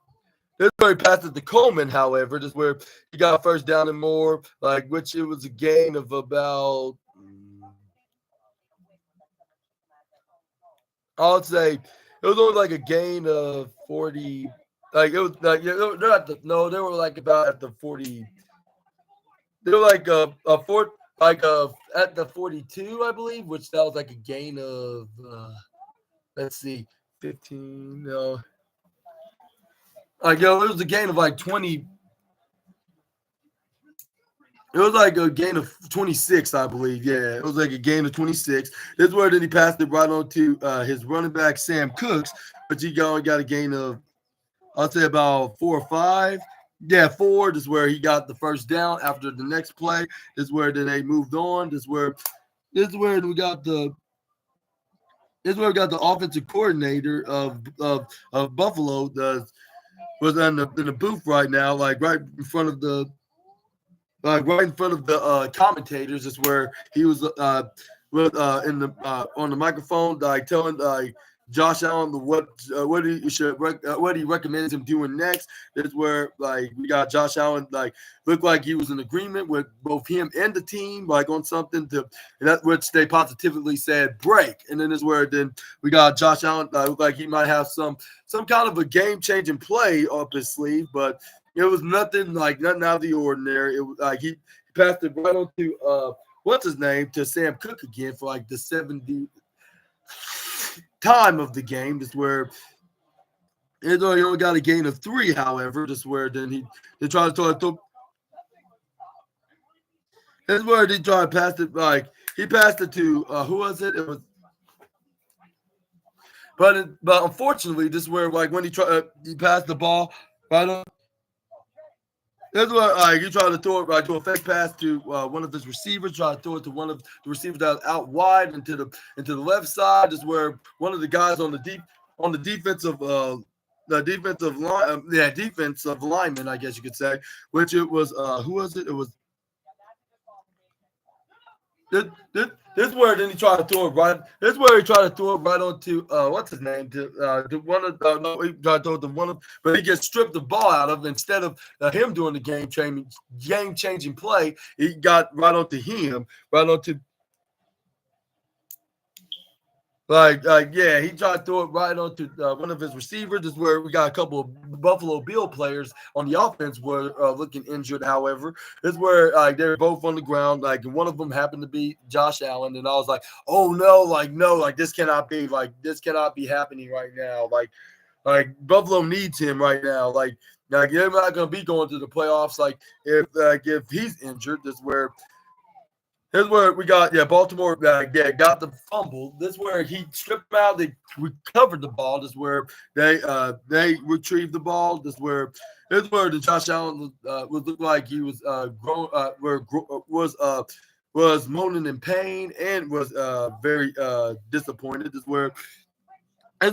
he passed it to Coleman. However, this is where he got first down and more, like which it was a gain of about. I'll say it was only like a gain of 40. Like it was like they're at they were like about at the 40. They were like at the 42, I believe, which that was like a gain of let's see, 15. No, it was a gain of like 20. It was like a gain of 26, I believe. Yeah, it was like a gain of 26. This is where then he passed it right on to his running back, Sam Cooks, but he only got a gain of, I'll say about 4 or 5. Yeah, 4. This is where he got the first down after the next play. This is where then they moved on. This is where we got the offensive coordinator of Buffalo was in the booth right now, like right in front of the commentators. Is where he was on the microphone, like telling Josh Allen what he recommends him doing next. That's where like we got Josh Allen like looked like he was in agreement with both him and the team, like on something and that which they positively said break. And then is where then we got Josh Allen looked like he might have some kind of a game changing play up his sleeve, but it was nothing out of the ordinary. It was like he passed it right on to what's his name, to Sam Cook again for like the 70 time of the game. Just where he only got a gain of 3, however, just where then they tried to this is where they tried to pass it, like he passed it to who was it? It was but unfortunately, this is where like when he passed the ball right on. That's what he tried to throw it, do a fake pass to one of his receivers. Tried to throw it to one of the receivers that was out wide into the left side. Is where one of the guys on the defensive defensive lineman, I guess you could say, which it was who was it? It was this where then he tried to throw it right. This is where he tried to throw it right onto what's his name to one of he tried to throw it to one of, but he gets stripped the ball out of instead of him doing the game changing play. He got right onto him, right onto. Yeah, he tried to throw it right onto one of his receivers. This is where we got a couple of Buffalo Bill players on the offense were looking injured. However, this is where they were both on the ground. And one of them happened to be Josh Allen, and I was like, "Oh no! No! This cannot be! This cannot be happening right now! Buffalo needs him right now! They're not going to be going to the playoffs. If he's injured, this is where." Here's where we got Baltimore got the fumble. This is where he stripped them out. They recovered the ball. This is where they retrieved the ball. Here's where the Josh Allen would look like he was was moaning in pain and was very disappointed. This is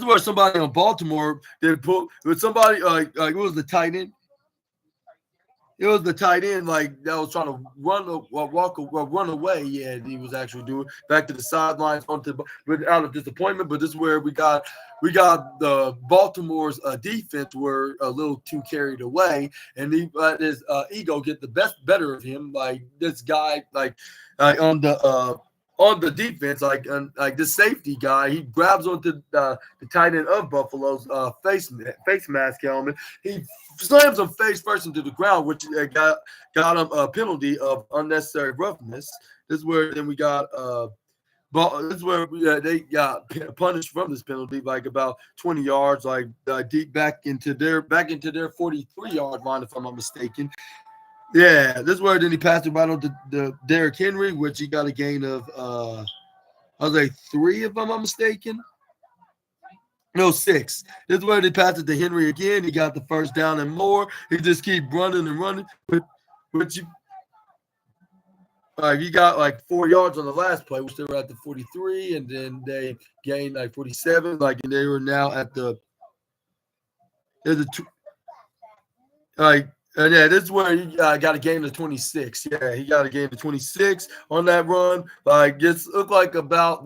where somebody on Baltimore did put with somebody it was the tight end. It was the tight end that was trying to run away. Yeah, he was actually doing back to the sidelines out of disappointment. But this is where we got the Baltimore's defense were a little too carried away, and he let his ego get the better of him. This guy on the defense, this safety guy, he grabs onto the tight end of Buffalo's face mask helmet. He slams him face first into the ground, which got him a penalty of unnecessary roughness. This is where then we got this is where they got punished from this penalty, about 20 yards, deep back into their 43-yard line, if I'm not mistaken. Yeah, this is where then he passed it right on to the Derrick Henry, which he got a gain of I was like 3, if I'm not mistaken. No, 6. This is where they passed it to Henry again. He got the first down and more. He just keep running and running. He got 4 yards on the last play, which they were at the 43, and then they gained 47. And they were now at the this is where he got a gain of 26. Yeah, he got a gain of 26 on that run. It looked like about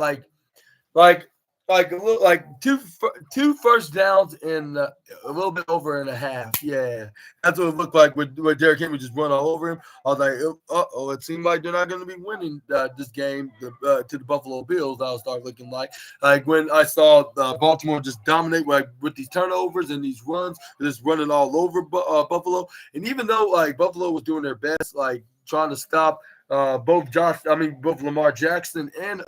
two first downs in a little bit over and a half. Yeah, that's what it looked like with Derrick Henry just run all over him. I was like, it seemed like they're not going to be winning this game to the Buffalo Bills. I was starting looking like when I saw Baltimore just dominate with these turnovers and these runs, just running all over Buffalo. And even though Buffalo was doing their best, trying to stop both Lamar Jackson and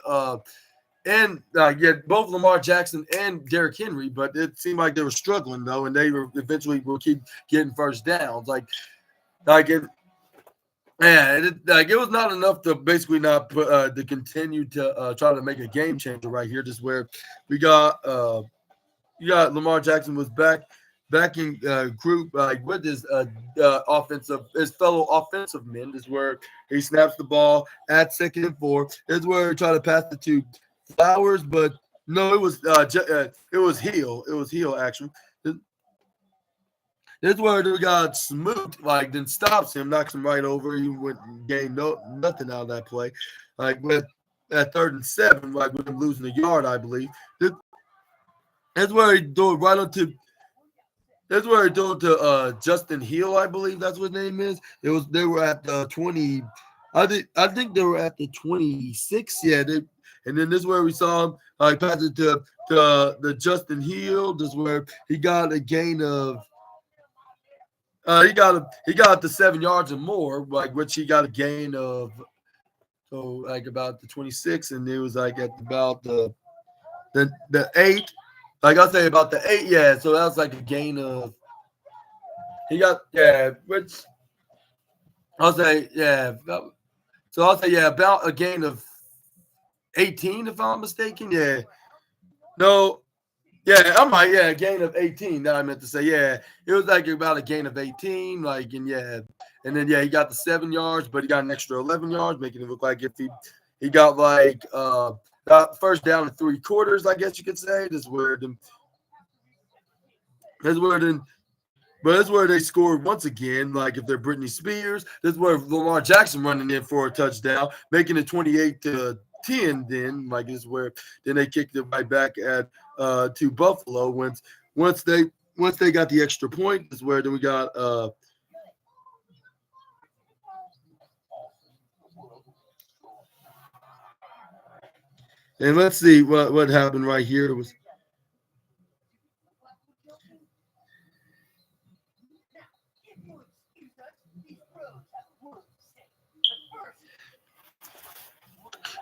both Lamar Jackson and Derrick Henry, but it seemed like they were struggling though, and they were eventually will keep getting first downs. It was not enough to basically not put to continue to try to make a game changer right here. Just where we got Lamar Jackson was back in group with his his fellow offensive men. This is where he snaps the ball at 2nd and 4. This is where he tried to pass it to Flowers, but no, it was Hill. It was Hill actually. This is where they got Smoot, then stops him, knocks him right over. He went and gained nothing out of that play. With at 3rd and 7, with him losing a yard, I believe. That's where he threw it right onto. That's where he threw it to Justin Hill, I believe that's what his name is. They were at the 20. I think they were at the 26. Yeah, and then this is where we saw him pass it to the Justin Hill. This is where he got a gain of he got the 7 yards and more, which he got a gain of about the 26, and it was at about the 8. I'll say about the 8, yeah. So that was a gain of which I'll say So I'll say about a gain of 18, if I'm not mistaken. Yeah. No. Yeah, I'm right. Yeah, a gain of 18. That I meant to say. Yeah, it was about a gain of 18. And then he got the 7 yards, but he got an extra 11 yards, making it look like if he got first down and 3/4, I guess you could say. This is where they scored once again. If they're Britney Spears, this is where Lamar Jackson running in for a touchdown, making it 28-10. Then this is where then they kicked it right back at to Buffalo. Once they got the extra point, this is where then we got And let's see what happened right here. It was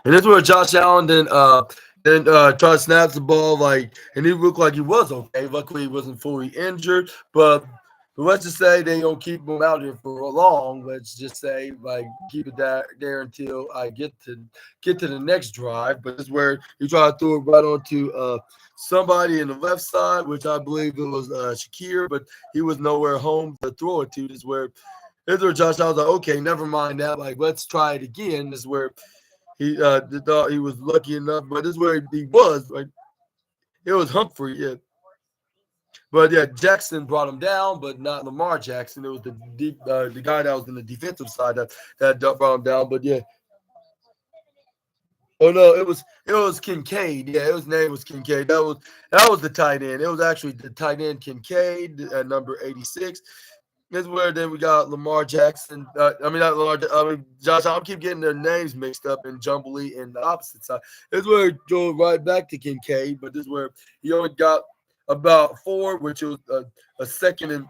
and this is where Josh Allen then tried to snap the ball and he looked like he was okay. Luckily, he wasn't fully injured, but let's just say they don't keep him out here for long. Let's just say keep it there until I get to the next drive. But this is where he tried to throw it right onto somebody in the left side, which I believe it was Shakir, but he was nowhere home to throw it to. This is where Josh Allen was like, okay, never mind that. Let's try it again. This is where he thought he was lucky enough, but this is where he was. It was Humphrey, yeah. But yeah, Jackson brought him down, but not Lamar Jackson. It was the guy that was in the defensive side that brought him down. But yeah, oh no, it was Kincaid. Yeah, his name was Kincaid. That was the tight end. It was actually the tight end Kincaid at number 86. This is where then we got Lamar Jackson. I mean, not Lamar. I mean, Josh. I keep getting their names mixed up and Jumbly in the opposite side. This is where it goes right back to Kincaid, but this is where he only got about 4, which was a second and.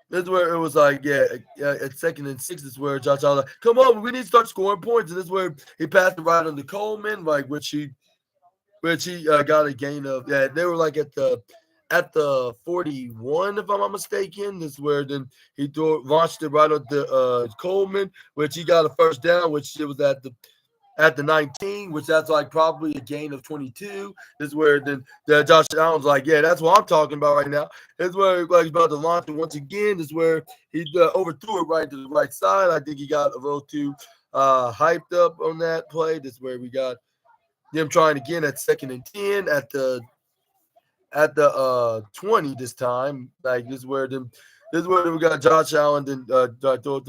This is where it was at 2nd and 6. This is where Josh Allen, come on, we need to start scoring points. And this is where he passed it right on to Coleman, which he got a gain of. Yeah, they were at the 41, if I'm not mistaken. This is where then he launched it right on to Coleman, which he got a first down, which it was at the 19, which that's probably a gain of 22. This is where then Josh Allen's yeah, that's what I'm talking about right now. This is where he's about to launch it once again. This is where he overthrew it right to the right side. I think he got a little too hyped up on that play. This is where we got them trying again at 2nd and 10 at the 20 this time. This is where we got Josh Allen then throw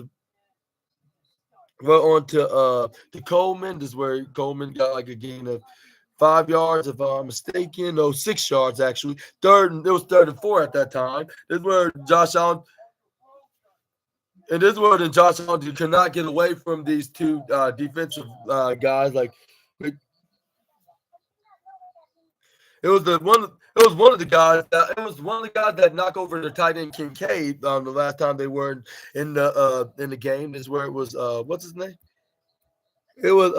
it on to Coleman. This is where Coleman got a gain of 5 yards, if I'm not mistaken. No, 6 yards actually. It was 3rd and 4 at that time. This is where Josh Allen. And this is where Josh Allen cannot get away from these two defensive guys. It was one of the guys. It was one of the guys that knocked over the tight end Kincaid the last time they were in the game. This is where it was. What's his name? It was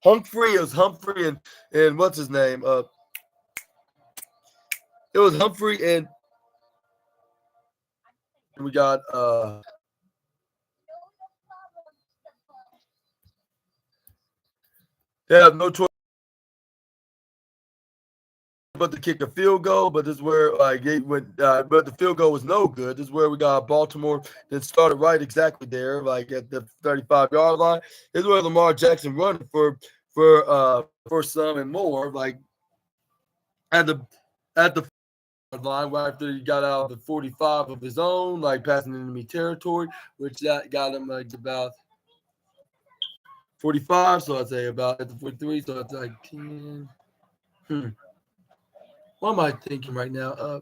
Humphrey. It was Humphrey and what's his name? It was Humphrey and we got they have no choice but to kick a field goal. But this is where they went, but the field goal was no good. This is where we got Baltimore that started right exactly there, at the 35-yard line. This is where Lamar Jackson running for some and more, at the line right after he got out of the 45 of his own, passing enemy territory, which that got him about 45. So I'd say about at the 43. So it's 10. What am I thinking right now?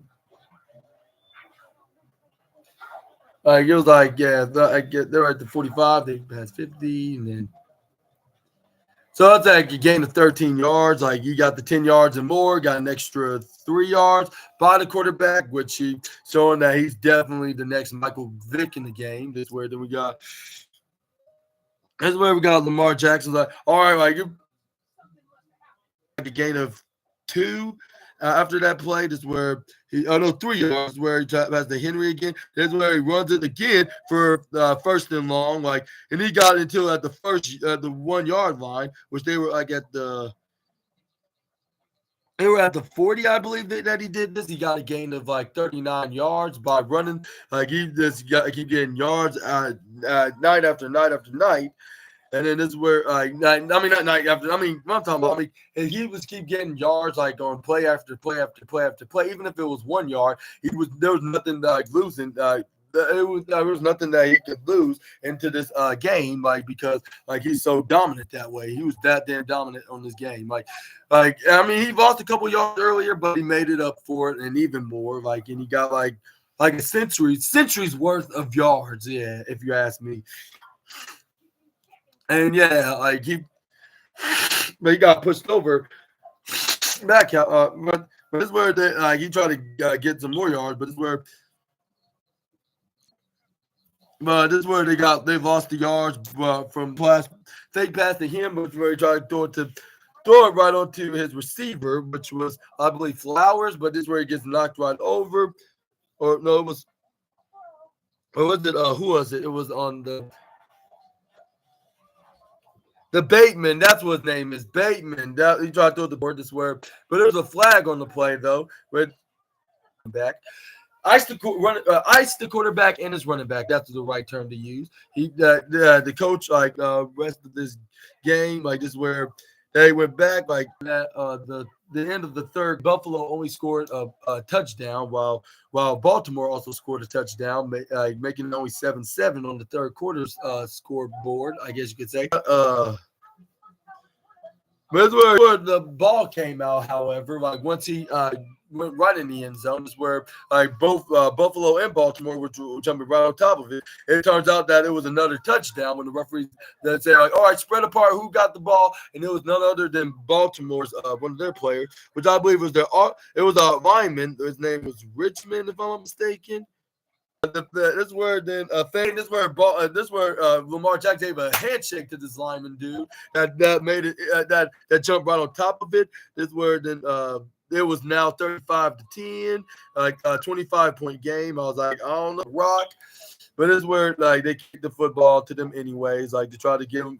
It was they're at the 45. They passed 50, and then so that's a gain of 13 yards. You got the 10 yards and more, got an extra 3 yards by the quarterback, which he showing that he's definitely the next Michael Vick in the game. This is where we got Lamar Jackson. All right, you a gain of 2. After that play, this is where 3 yards, where he has the Henry again. This is where he runs it again for 1st and long, and he got until at the 1 yard line, which they were they were at the 40, I believe that he did this. He got a gain of 39 yards by running. He just keep getting yards night after night after night. And then this is where, not night after. What I'm talking about. And he was keep getting yards on play after play after play after play. Even if it was 1 yard, there was nothing losing. There was nothing that he could lose into this game, because he's so dominant that way. He was that damn dominant on this game. He lost a couple yards earlier, but he made it up for it and even more. And he got a century's worth of yards. Yeah, if you ask me. And yeah, but he got pushed over. Back out, but this is where they he tried to get some more yards, but this is where. But this is where they've lost the yards from fake pass to him, but where he tried to throw it right onto his receiver, which was I believe Flowers, but this is where he gets knocked right over. Or no, it was or was it who was it? It was on the Bateman. That's what his name is. Bateman. He tried to throw the board this where, but there was a flag on the play though. With back. Ice the quarterback and his running back. That's the right term to use. The coach rest of this game this is where they went back at the end of the third. Buffalo only scored a touchdown while Baltimore also scored a touchdown, making it only 7-7 on the third quarter's scoreboard. I guess you could say. But it's where the ball came out. However, once he went right in the end zone, is where both Buffalo and Baltimore were jumping right on top of it. It turns out that it was another touchdown when the referees that said, all right, spread apart, who got the ball, and it was none other than Baltimore's one of their players, which I believe was it was a lineman. His name was Richmond, if I'm not mistaken. This is where Lamar Jackson gave a handshake to this lineman dude that made it that jumped right on top of it. This is where then it was now 35-10, a 25-point game. I was like, I don't know, rock, but this is where they kicked the football to them anyways, to try to give them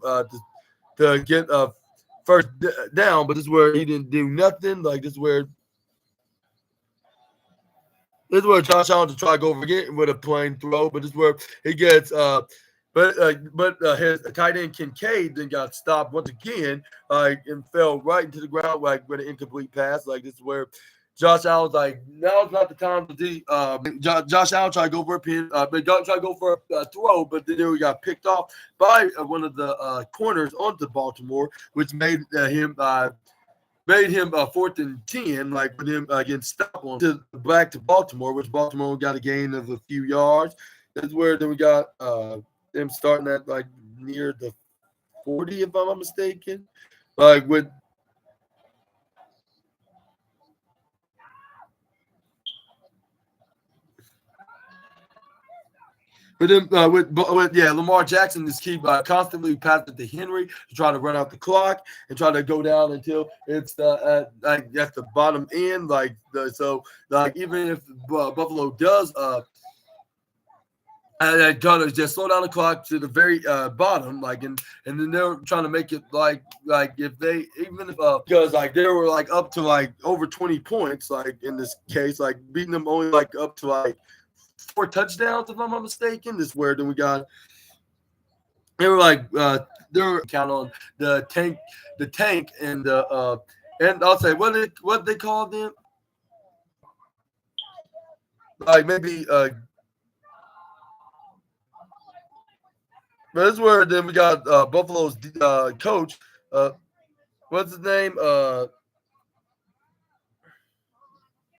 to get first down. But this is where he didn't do nothing. This is where Josh Allen to try to go over again with a plain throw, but this is where he gets but his tight end Kincaid then got stopped once again, and fell right into the ground with an incomplete pass. This is where Josh Allen's now's not the time to do. Josh Allen tried to go for a pin, but try to go for a throw, but then he got picked off by one of the corners onto Baltimore, which made him 4th and 10, with him getting stopped on back to Baltimore, which Baltimore got a gain of a few yards. That's where then we got them starting at near the 40, if I'm not mistaken. With Lamar Jackson just keep constantly passing to Henry to try to run out the clock and try to go down until it's at the bottom end. Even if Buffalo does try to just slow down the clock to the very bottom, and then they're trying to make it if they because they were up to over 20 points in this case, beating them only up to 4 touchdowns, if I'm not mistaken. This is where then we got they were count on the tank and and I'll say what they call them maybe but this is where then we got Buffalo's coach, what's his name,